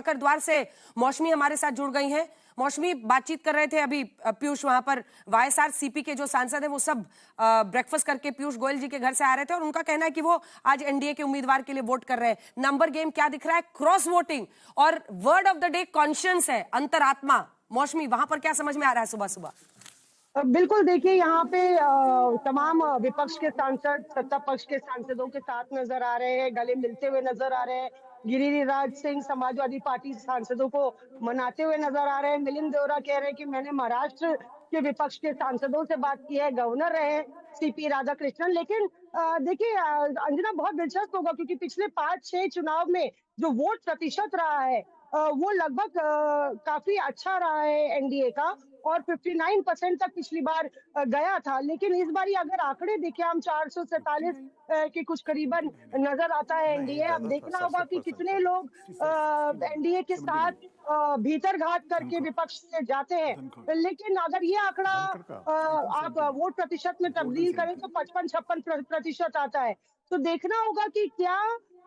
मकर द्वार से मौसमी हमारे साथ जुड़ गई हैं। मौसमी, बातचीत कर रहे थे अभी पीयूष, वहां पर वाईएसआरसीपी के जो सांसद हैं वो सब ब्रेकफास्ट करके पीयूष गोयल जी के घर से आ रहे थे और उनका कहना है कि वो आज एनडीए के उम्मीदवार के लिए वोट कर रहे हैं। नंबर गेम क्या दिख रहा है? क्रॉस वोटिंग और word of the day conscience है, अंतरात्मा। मौसमी, वहां पर क्या समझ में आ रहा है सुबह सुबह? बिल्कुल, देखिए यहाँ पे तमाम विपक्ष के सांसद सत्ता पक्ष के सांसदों के साथ नजर आ रहे हैं, गले मिलते हुए नजर आ रहे हैं। गिरिराज सिंह समाजवादी पार्टी सांसदों को मनाते हुए नजर आ रहे हैं। मिलिंद देवरा कह रहे हैं कि मैंने महाराष्ट्र के विपक्ष के सांसदों से बात की है, गवर्नर रहे सीपी राधाकृष्णन। लेकिन देखिए अंजना, बहुत दिलचस्प होगा क्योंकि पिछले 5-6 चुनाव में जो वोट प्रतिशत रहा है वो लगभग काफी अच्छा रहा है एनडीए का और 59% तक पिछली बार गया था। लेकिन इस बार अगर आंकड़े देखें हम 447 के कुछ करीबन नजर आता है एनडीए। अब देखना होगा कि कितने लोग एनडीए के साथ भीतर घात करके विपक्ष से जाते हैं। लेकिन अगर ये आंकड़ा आप वोट प्रतिशत में तब्दील करें तो 55-56% आता है। तो देखना होगा कि क्या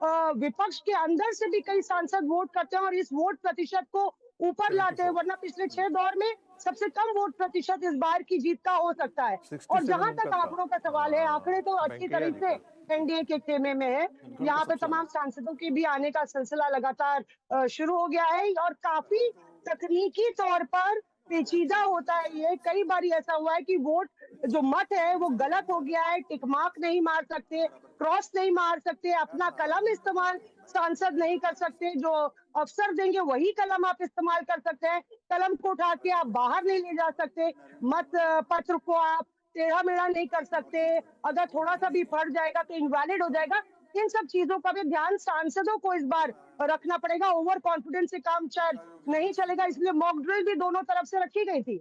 विपक्ष के अंदर से भी कई सांसद वोट करते हैं और इस वोट प्रतिशत को ऊपर लाते हैं, वरना पिछले 6 दौर में सबसे कम वोट प्रतिशत इस बार की जीत का हो सकता है। और जहां तक आंकड़ों का सवाल है, आंकड़े तो अच्छी तरह से एनडीए के खेमे में है। यहाँ पे तमाम सांसदों के भी आने का सिलसिला लगातार शुरू हो गया है और काफी तकनीकी तौर पर पेचीदा होता है। ये कई बार ऐसा हुआ है कि वोट जो मत है वो गलत हो गया है, टिक मार्क नहीं मार सकते, क्रॉस नहीं मार सकते, अपना कलम इस्तेमाल सांसद नहीं कर सकते, जो अफसर देंगे वही कलम आप इस्तेमाल कर सकते हैं। कलम को उठा के आप बाहर नहीं ले जा सकते, मत पत्र को आप टेढ़ा मेढ़ा नहीं कर सकते, अगर थोड़ा सा भी फट जाएगा तो इनवैलिड हो जाएगा। इन सब चीजों का भी ध्यान सांसदों को इस बार रखना पड़ेगा। ओवर कॉन्फिडेंस से काम शायद नहीं चलेगा, इसलिए मॉक ड्रिल भी दोनों तरफ से रखी गई थी।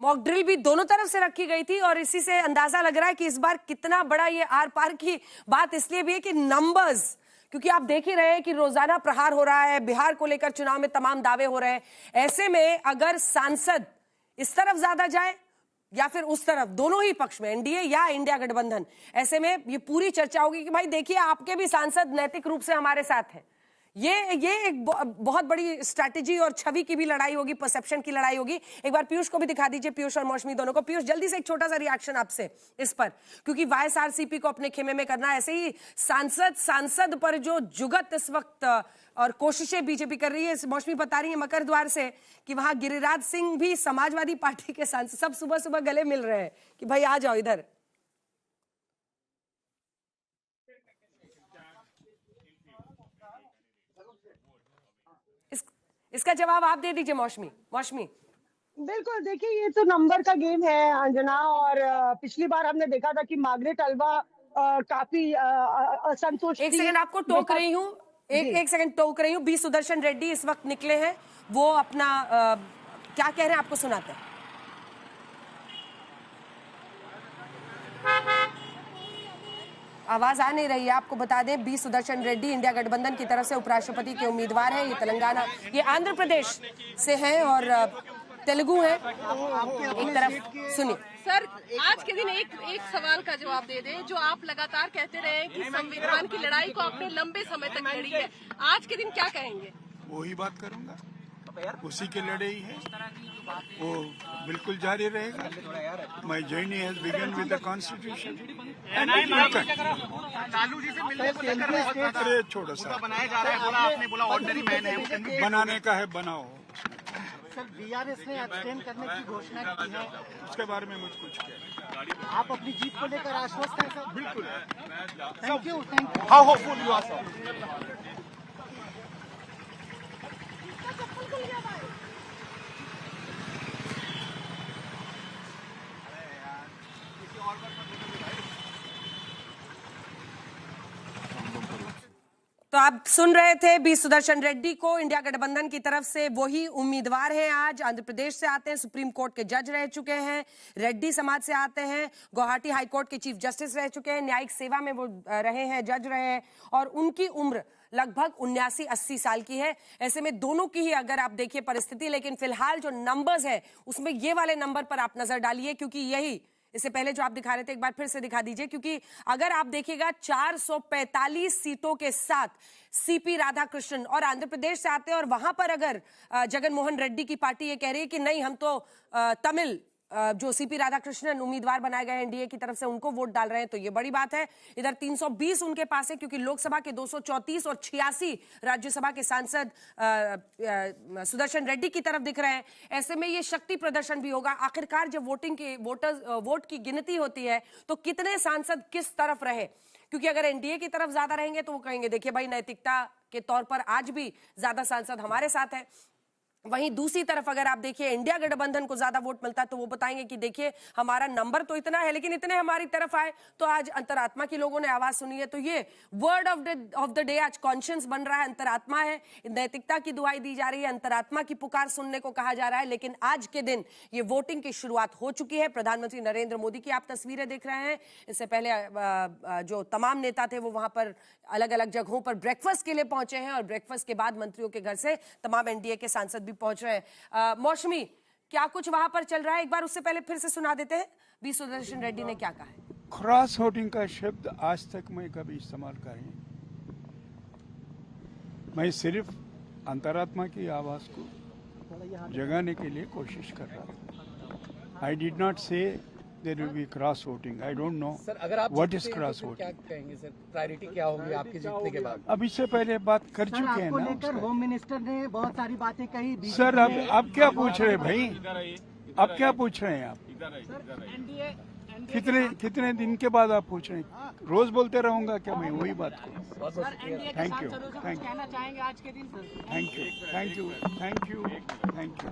मॉक ड्रिल भी दोनों तरफ से रखी गई थी और इसी से अंदाजा लग रहा है कि इस बार कितना बड़ा ये आर पार की बात इसलिए भी है कि नंबर्स, क्योंकि आप देख ही रहे हैं कि रोजाना प्रहार हो रहा है, बिहार को लेकर चुनाव में तमाम दावे हो रहे हैं। ऐसे में अगर सांसद इस तरफ ज्यादा जाए या फिर उस तरफ, दोनों ही पक्ष में एनडीए या इंडिया गठबंधन, ऐसे में ये पूरी चर्चा होगी कि भाई देखिए आपके भी सांसद नैतिक रूप से हमारे साथ हैं। ये एक बहुत बड़ी स्ट्रैटेजी और छवि की भी लड़ाई होगी, परसेप्शन की लड़ाई होगी। एक बार पीयूष को भी दिखा दीजिए, पीयूष और मौसमी दोनों को। पीयूष, जल्दी से एक छोटा सा रिएक्शन आपसे इस पर, क्योंकि वाईएसआरसीपी को अपने खेमे में करना है। ऐसे ही सांसद पर जो जुगत इस वक्त और कोशिशें बीजेपी कर रही है, मौसमी बता रही है मकर द्वार से कि वहां गिरिराज सिंह भी समाजवादी पार्टी के सांसद सब सुबह सुबह गले मिल रहे हैं कि भाई आ जाओ इधर। इसका जवाब आप दे दीजिए मौसमी। बिल्कुल, देखिए ये तो नंबर का गेम है अंजना, और पिछली बार हमने देखा था कि मार्गरेट अलवा काफी असंतुष्ट थी। एक सेकंड आपको टोक रही हूँ, एक सेकंड टोक रही हूँ। बी सुदर्शन रेड्डी इस वक्त निकले हैं, वो अपना क्या कह रहे हैं आपको सुनाते हैं। आवाज आ नहीं रही है, आपको बता दें बी सुदर्शन रेड्डी इंडिया गठबंधन की तरफ से उपराष्ट्रपति के उम्मीदवार हैं। ये तेलंगाना, ये आंध्र प्रदेश से हैं और तेलुगु हैं। एक तरफ सुनिए सर, आज के दिन एक सवाल का जवाब दे दें। जो आप लगातार कहते रहे कि संविधान की लड़ाई को आपने लंबे समय तक लड़ी है, आज के दिन क्या कहेंगे? वही बात करूंगा, उसी की लड़ाई है, वो बिल्कुल जारी रहेगा। My journey has begun with the constitution. Lalu ji से मिलने को लेकर अरे छोटा सा बनाया जा रहा है, बोला आपने, बोला ऑर्डिनरी मैन है, बनाने का है, बनाओ। सर, बीआरएस ने अब्सटेन करने की घोषणा की है, उसके बारे में मुझे कुछ कहना। आप अपनी जीत को लेकर आश्वस्त हैं सर? बिल्कुल। Thank you. How hopeful you are sir? तो आप सुन रहे थे बी सुदर्शन रेड्डी को, इंडिया गठबंधन की तरफ से वही उम्मीदवार हैं। आज आंध्र प्रदेश से आते हैं, सुप्रीम कोर्ट के जज रह चुके हैं, रेड्डी समाज से आते हैं, गुवाहाटी हाई कोर्ट के चीफ जस्टिस रह चुके हैं, न्यायिक सेवा में वो रहे हैं, जज रहे हैं और उनकी उम्र लगभग 79-80 साल की है। ऐसे में दोनों की ही अगर आप देखिए परिस्थिति, लेकिन फिलहाल जो नंबर्स है उसमें ये वाले नंबर पर आप नजर डालिए, क्योंकि यही इससे पहले जो आप दिखा रहे थे एक बार फिर से दिखा दीजिए, क्योंकि अगर आप देखिएगा 445 सीटों के साथ सीपी राधाकृष्णन और आंध्र प्रदेश से आते हैं, और वहां पर अगर जगन मोहन रेड्डी की पार्टी ये कह रही है कि नहीं, हम तो तमिल जो सीपी राधाकृष्णन उम्मीदवार बनाए गए एनडीए की तरफ से उनको वोट डाल रहे हैं, तो ये बड़ी बात है। इधर 320 उनके पास है, क्योंकि लोकसभा के 234 और 86 राज्यसभा के सांसद सुदर्शन रेड्डी की तरफ दिख रहे हैं। ऐसे में ये शक्ति प्रदर्शन भी होगा। आखिरकार जब वोट की गिनती होती है तो कितने सांसद किस तरफ रहे, क्योंकि अगर एनडीए की तरफ ज्यादा रहेंगे तो वो कहेंगे देखिए भाई, नैतिकता के तौर पर आज भी ज्यादा सांसद हमारे साथ है। वहीं दूसरी तरफ अगर आप देखिए इंडिया गठबंधन को ज्यादा वोट मिलता है तो वो बताएंगे कि देखिए हमारा नंबर तो इतना है, लेकिन इतने हमारी तरफ आए तो आज अंतरात्मा की लोगों ने आवाज सुनी है। तो ये वर्ड ऑफ द डे आज कॉन्शियस बन रहा है, अंतरात्मा है, नैतिकता की दुहाई दी जा रही है, अंतरात्मा की पुकार सुनने को कहा जा रहा है। लेकिन आज के दिन ये वोटिंग की शुरुआत हो चुकी है। प्रधानमंत्री नरेंद्र मोदी की आप तस्वीरें देख रहे हैं। इससे पहले जो तमाम नेता थे वो वहां पर अलग अलग जगहों पर ब्रेकफास्ट के लिए पहुंचे हैं, और ब्रेकफास्ट के बाद मंत्रियों के घर से तमाम एनडीए के सांसद भी पहुंच रहे हैं। मौसमी, क्या कुछ वहां पर चल रहा है, एक बार उससे पहले फिर से सुना देते हैं बी सुदर्शन रेड्डी ने क्या कहा है। क्रॉस वोटिंग का शब्द आज तक मैं कभी इस्तेमाल कर नहीं। मैं सिर्फ अंतरात्मा की आवाज को जगाने के लिए कोशिश कर रहा था। आई डिड नॉट से there will be cross voting. I don't know sir, अगर आप what is जीतते हैं cross तो फिर voting. क्या कहेंगे सर, प्रायोरिटी क्या होगी आपके जीतने के बाद? अब इससे पहले बात कर सर, चुके हैं आपको ना लेकर उसका। होम मिनिस्टर ने बहुत सारी बातें कही। सर अब क्या पूछ रहे हैं भाई, अब क्या पूछ रहे हैं आप? कितने दिन के बाद आप पूछ रहे हैं? रोज बोलते रहूंगा क्या मैं वही बात को? थैंक यू, कहना चाहेंगे आज के दिन sir? Thank you, thank you, thank you, thank you.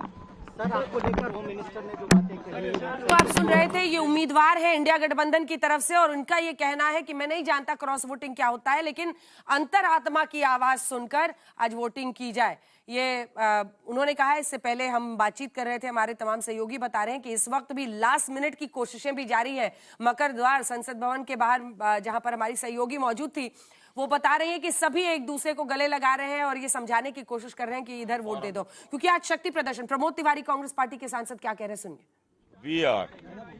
Sir, आपको लेकर होम मिनिस्टर ने जो बातें कही। तो आप सुन रहे थे, ये उम्मीदवार है इंडिया गठबंधन की तरफ से, और उनका ये कहना है कि मैं नहीं जानता क्रॉस वोटिंग क्या होता है, लेकिन अंतरात्मा की आवाज सुनकर आज वोटिंग की जाए। ये उन्होंने कहा है। इससे पहले हम बातचीत कर रहे थे, हमारे तमाम सहयोगी बता रहे हैं कि इस वक्त भी लास्ट मिनट की कोशिशें भी जारी है। मकर द्वार संसद भवन के बाहर जहां पर हमारी सहयोगी मौजूद थी, वो बता रही है कि सभी एक दूसरे को गले लगा रहे हैं और ये समझाने की कोशिश कर रहे हैं कि इधर वोट दे दो, क्योंकि आज शक्ति प्रदर्शन। प्रमोद तिवारी कांग्रेस पार्टी के सांसद क्या कह रहे हैं, सुनिए।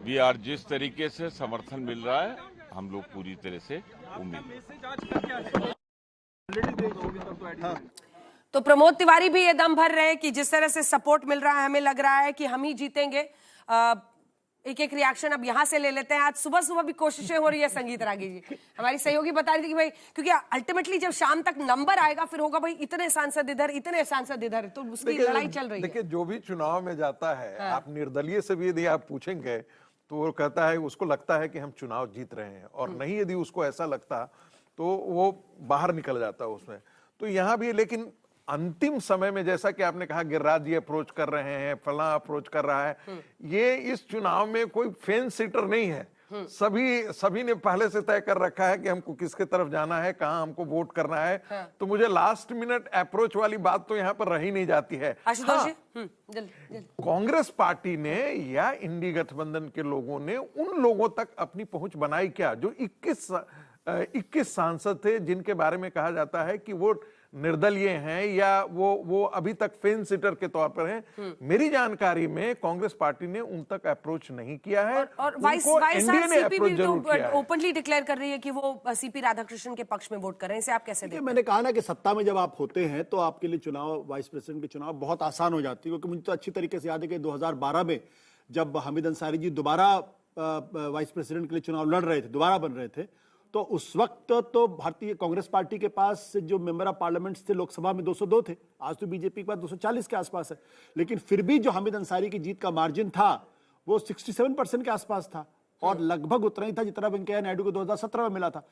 वी आर जिस तरीके से समर्थन मिल रहा है, हम लोग पूरी तरह से उम्मीद। तो प्रमोद तिवारी भी ये दम भर रहे हैं कि जिस तरह से सपोर्ट मिल रहा है, हमें लग रहा है कि हम ही जीतेंगे। एक एक रिएक्शन अब यहां से ले लेते हैं। आज सुबह सुबह भी कोशिशें हो रही है। संगीत रागी जी, हमारी सहयोगी बता रही थी कि भाई, क्योंकि अल्टीमेटली जब शाम तक नंबर आएगा फिर होगा भाई इतने सांसद इधर, इतने सांसद इधर, तो उसकी लड़ाई चल रही है। देखिए, जो भी चुनाव में जाता है, आप निर्दलीय से भी यदि आप पूछेंगे तो वो कहता है, उसको लगता है कि हम चुनाव जीत रहे हैं, और नहीं यदि उसको ऐसा लगता तो वो बाहर निकल जाता उसमें। तो यहाँ भी, लेकिन अंतिम समय में जैसा कि आपने कहा, गिरिराज जी अप्रोच कर रहे हैं, फला अप्रोच कर रहा है, ये इस चुनाव में कोई फेंस सीटर नहीं है। सभी ने पहले से तय कर रखा है कि हमको किसके तरफ जाना है, कहां हमको वोट करना है। तो मुझे लास्ट मिनट अप्रोच वाली बात तो यहाँ पर रही नहीं जाती है। कांग्रेस पार्टी ने या इंडी गठबंधन के लोगों ने उन लोगों तक अपनी पहुंच बनाई क्या, जो 21 सांसद थे, जिनके बारे में कहा जाता है कि वो निर्दलीय हैं या वो अभी तक फेंस सीटर के तौर पर हैं। मेरी जानकारी में कांग्रेस पार्टी ने उन तक अप्रोच नहीं किया है, और वाइस सीपी भी तो ओपनली डिक्लेयर कर रही है कि वो सीपी राधाकृष्णन के पक्ष में वोट कर रहे हैं। इसे आप कैसे देखते हैं? मैंने कहा ना कि सत्ता में जब आप होते हैं तो आपके लिए चुनाव, वाइस प्रेसिडेंट के चुनाव बहुत आसान हो जाती है। क्योंकि मुझे तो अच्छी तरीके से याद है कि 2012 में जब हामिद अंसारी जी दोबारा वाइस प्रेसिडेंट के लिए चुनाव लड़ रहे थे, दोबारा बन रहे थे, तो उस वक्त तो भारतीय कांग्रेस पार्टी के पास जो मेंबर ऑफ पार्लियामेंट थे लोकसभा में 202 थे। आज तो बीजेपी के पास 240 के आसपास है। लेकिन फिर भी जो हामिद अंसारी की जीत का मार्जिन था वो 67% के आसपास था, और लगभग उतना ही था जितना वेंकैया नायडू को 2017 में मिला था।